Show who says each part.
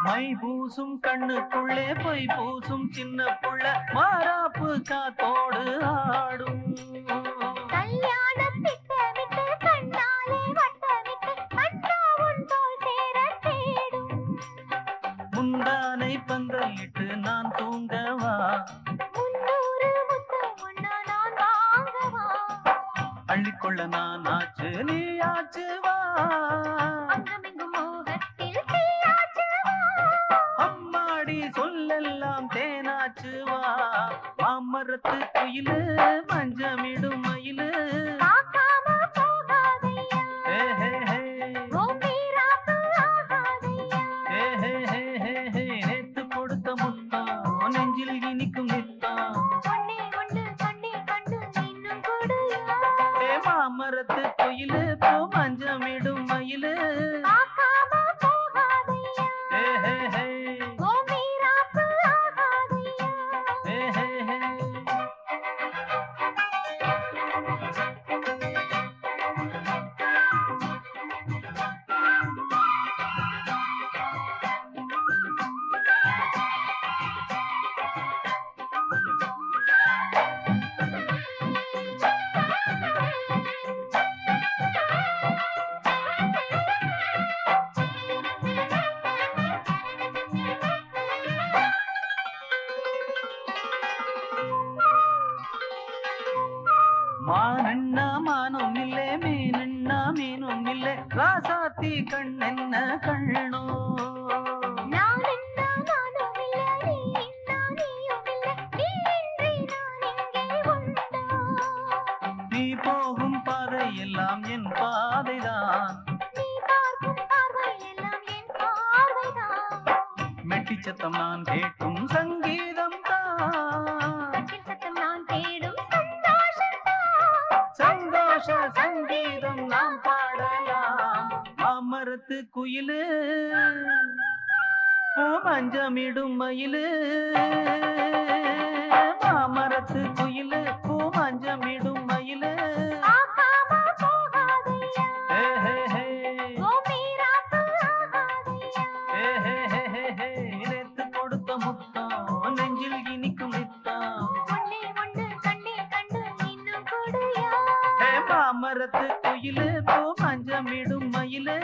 Speaker 1: My பூசும் கண்ணுக்குள்ளே பொய் பூசும் சின்ன புள்ள மாறாப்பு காத்தோடு ஆடும்.
Speaker 2: கல்யாண திட்டமிட்டு கண்ணாலே வட்டமிட்டு அண்ணா உன் தோள் சேர தேடும்.
Speaker 1: முந்தானை பந்தலிட்டு நான் தூங்கவா,
Speaker 2: 300 முத்தம் ஒண்ணா நான் வாங்கவா,
Speaker 1: அள்ளிக்கொள்ள நான் ஆச்சு நீ ஆச்சு வா.
Speaker 2: அங்கமெங்கும் மோகத்தில் தீயாச்சு வா.
Speaker 1: அம்மாடி சொல்லெல்லாம் தேனாச்சு வா. மாமரத்து குயிலு மஞ்சமிடும் மயிலு
Speaker 2: பார்க்காம போகாதையா,
Speaker 1: ஹே ஹே ஹே
Speaker 2: உன் வீராப்பு ஆகாதையா.
Speaker 1: ஹே ஹே ஹே ஹே ஹே. நேத்து கொடுத்த முத்தம் நெஞ்சில் இனிக்கும் நித்தம்.
Speaker 2: ஒண்ணே ஒண்ணு கண்ணே கண்டு இன்னும் கொடுயா.
Speaker 1: ஹே மாமரத்து குயிலு பூ மஞ்சமிடும் மயிலு
Speaker 2: பார்க்காம போகாதையா,
Speaker 1: ஹே ஹே ஹே
Speaker 2: உன் வீராப்பு ஆகாதையா.
Speaker 1: ஹே ஹே ஹே. மானண்ணா மானும் இல்லே மீனண்ணா மீனும் இல்லே ராசாத்தி கண்ணென்ன கண்ணோ.
Speaker 2: நான் என்ன நானும் இல்ல, நீ என்ன நீயும் இல்ல, நீ இன்றி நான் எங்கே உண்டோ.
Speaker 1: நீ போகும் பாதை எல்லாம் என் பாதைதான்.
Speaker 2: நீ பார்க்கும் பார்வை எல்லாம் என் பார்வைதான்.
Speaker 1: மெட்டி சத்தம் நான் கேட்கும் சங்கீதம் தான்.
Speaker 2: கட்டில் சத்தம் நான் தேடும் சந்தோஷம்தான்.
Speaker 1: சந்தோஷ சங்கீதம் நாம் பாடலாம். மாமரத்து குயிலு பூ மஞ்சமிடும் மயிலு. மாமரத்து குயிலு பூ மஞ்சமிடும் மயிலு.
Speaker 2: பார்க்காம போகாதையா,
Speaker 1: ஹே ஹே ஹே
Speaker 2: உன் வீராப்பு ஆகாதையா.
Speaker 1: ஹே ஹே ஹே ஹே ஹே. நேத்து கொடுத்த முத்தம் நெஞ்சில் இனிக்கும் நித்தம்.
Speaker 2: ஒண்ணே ஒண்ணு கண்ணே கண்டு இன்னும் கொடுயா.
Speaker 1: ஹே மாமரத்து குயிலு பூ மஞ்சமிடும் மயிலு.